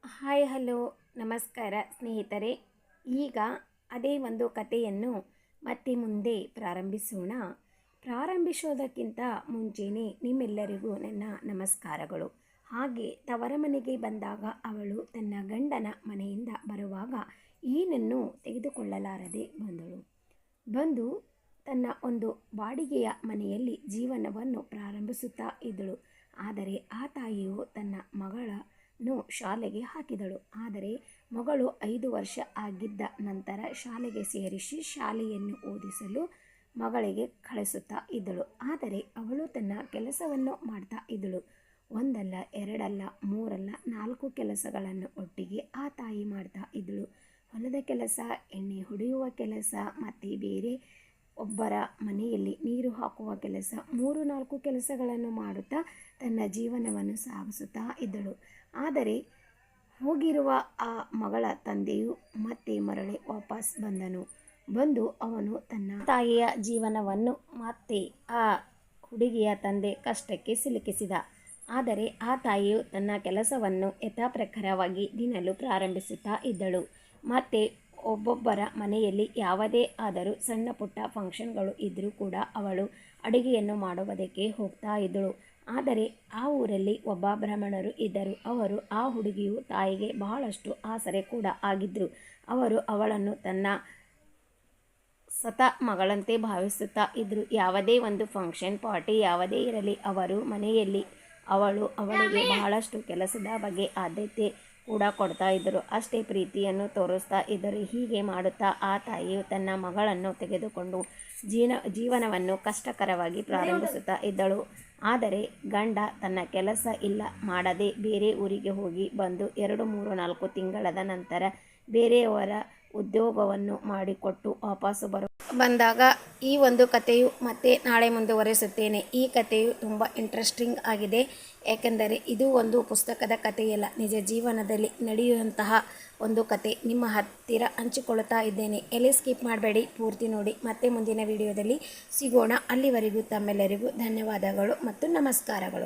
Hi hello ನಮಸ್ಕಾರ ಸ್ನೇಹಿತರೆ. ಈಗ ಅದೇ ಒಂದು ಕಥೆಯನ್ನು ಮತ್ತೆ ಮುಂದೆ ಪ್ರಾರಂಭಿಸೋಣ. ಪ್ರಾರಂಭಿಸೋದಕ್ಕಿಂತ ಮುಂಚೆಯೇ ನಿಮ್ಮೆಲ್ಲರಿಗೂ ನನ್ನ ನಮಸ್ಕಾರಗಳು. ಹಾಗೆ ತವರ ಮನೆಗೆ ಬಂದಾಗ ಅವಳು ತನ್ನ ಗಂಡನ ಮನೆಯಿಂದ ಬರುವಾಗ ಏನನ್ನು ತೆಗೆದುಕೊಳ್ಳಲಾರದೆ ಬಂದು ತನ್ನ ಒಂದು ಬಾಡಿಗೆಯ ಮನೆಯಲ್ಲಿ ಜೀವನವನ್ನು ಪ್ರಾರಂಭಿಸುತ್ತಾ ಇದ್ದಳು. ಆದರೆ ಆ ತಾಯಿಯು ತನ್ನ ಮಗಳನ್ನು ಶಾಲೆಗೆ ಹಾಕಿದಳು. ಆದರೆ ಮಗಳು 5 ವರ್ಷ ಆಗಿದ್ದ ನಂತರ ಶಾಲೆಗೆ ಸೇರಿಸಿ ಶಾಲೆಯನ್ನು ಓದಿಸಲು ಮಗಳಿಗೆ ಕಳಿಸುತ್ತಾ ಇದ್ದಳು. ಆದರೆ ಅವಳು ತನ್ನ ಕೆಲಸವನ್ನು ಮಾಡ್ತಾ ಇದ್ದಳು. ಒಂದಲ್ಲ, ಎರಡಲ್ಲ, ಮೂರಲ್ಲ, 4 ಕೆಲಸಗಳನ್ನು ಒಟ್ಟಿಗೆ ಆ ತಾಯಿ ಮಾಡ್ತಾ ಇದ್ದಳು. ಹೊಲದ ಕೆಲಸ, ಎಣ್ಣೆ ಹೊಡೆಯುವ ಕೆಲಸ, ಮತ್ತು ಬೇರೆ ಒಬ್ಬರ ಮನೆಯಲ್ಲಿ ನೀರು ಹಾಕುವ ಕೆಲಸ, 3-4 ಕೆಲಸಗಳನ್ನು ಮಾಡುತ್ತಾ ತನ್ನ ಜೀವನವನ್ನು ಸಾಗಿಸುತ್ತಾ ಇದ್ದಳು. ಆದರೆ ಹೋಗಿರುವ ಆ ಮಗಳ ತಂದೆಯು ಮತ್ತೆ ಮರಳಿ ವಾಪಸ್ ಬಂದು ಅವನು ತನ್ನ ತಾಯಿಯ ಜೀವನವನ್ನು ಮತ್ತೆ ಆ ಹುಡುಗಿಯ ತಂದೆ ಕಷ್ಟಕ್ಕೆ ಸಿಲುಕಿಸಿದ. ಆದರೆ ಆ ತಾಯಿಯು ತನ್ನ ಕೆಲಸವನ್ನು ಯಥಾಪ್ರಕಾರವಾಗಿ ದಿನಲು ಪ್ರಾರಂಭಿಸುತ್ತಾ ಇದ್ದಳು. ಮತ್ತು ಒಬ್ಬೊಬ್ಬರ ಮನೆಯಲ್ಲಿ ಯಾವುದೇ ಆದರೂ ಸಣ್ಣ ಪುಟ್ಟ ಫಂಕ್ಷನ್ಗಳು ಇದ್ದರೂ ಕೂಡ ಅವಳು ಅಡುಗೆಯನ್ನು ಮಾಡುವುದಕ್ಕೆ ಹೋಗ್ತಾ ಇದ್ದಳು. ಆದರೆ ಆ ಊರಲ್ಲಿ ಒಬ್ಬ ಬ್ರಾಹ್ಮಣರು ಇದ್ದರು. ಅವರು ಆ ಹುಡುಗಿಯು ತಾಯಿಗೆ ಬಹಳಷ್ಟು ಆಸರೆ ಕೂಡ ಆಗಿದ್ದರು. ಅವರು ಅವಳನ್ನು ತನ್ನ ಸತ ಮಗಳಂತೆ ಭಾವಿಸುತ್ತಾ ಇದ್ದರು. ಯಾವುದೇ ಒಂದು ಫಂಕ್ಷನ್ ಪಾರ್ಟಿ ಯಾವುದೇ ಇರಲಿ, ಅವರು ಮನೆಯಲ್ಲಿ ಅವಳಿಗೆ ಬಹಳಷ್ಟು ಕೆಲಸದ ಬಗ್ಗೆ ಆದ್ಯತೆ ಕೂಡ ಕೊಡ್ತಾ ಇದ್ದರು. ಅಷ್ಟೇ ಪ್ರೀತಿಯನ್ನು ತೋರಿಸ್ತಾ ಇದ್ದರು. ಹೀಗೆ ಮಾಡುತ್ತಾ ಆ ತಾಯಿಯು ತನ್ನ ಮಗಳನ್ನು ತೆಗೆದುಕೊಂಡು ಜೀವನವನ್ನು ಕಷ್ಟಕರವಾಗಿ ಪ್ರಾರಂಭಿಸುತ್ತಾ ಇದ್ದಳು. ಆದರೆ ಗಂಡ ತನ್ನ ಕೆಲಸ ಇಲ್ಲ ಮಾಡದೆ ಬೇರೆ ಊರಿಗೆ ಹೋಗಿ ಬಂದು 2-3-4 ತಿಂಗಳದ ನಂತರ ಬೇರೆಯವರ ಉದ್ಯೋಗವನ್ನು ಮಾಡಿಕೊಟ್ಟು ವಾಪಸ್ಸು ಬಂದಾಗ ಈ ಒಂದು ಕಥೆಯು ಮತ್ತೆ ನಾಳೆ ಮುಂದುವರಿಸುತ್ತೇನೆ. ಈ ಕಥೆಯು ತುಂಬ ಇಂಟ್ರೆಸ್ಟಿಂಗ್ ಆಗಿದೆ. ಏಕೆಂದರೆ ಇದು ಒಂದು ಪುಸ್ತಕದ ಕಥೆಯಲ್ಲ, ನಿಜ ಜೀವನದಲ್ಲಿ ನಡೆಯುವಂತಹ ಒಂದು ಕತೆ ನಿಮ್ಮ ಹತ್ತಿರ ಹಂಚಿಕೊಳ್ಳುತ್ತಾ ಇದ್ದೇನೆ. ಎಲ್ಲಿ ಸ್ಕಿಪ್ ಮಾಡಬೇಡಿ, ಪೂರ್ತಿ ನೋಡಿ. ಮತ್ತೆ ಮುಂದಿನ ವಿಡಿಯೋದಲ್ಲಿ ಸಿಗೋಣ. ಅಲ್ಲಿವರೆಗೂ ತಮ್ಮೆಲ್ಲರಿಗೂ ಧನ್ಯವಾದಗಳು ಮತ್ತು ನಮಸ್ಕಾರಗಳು.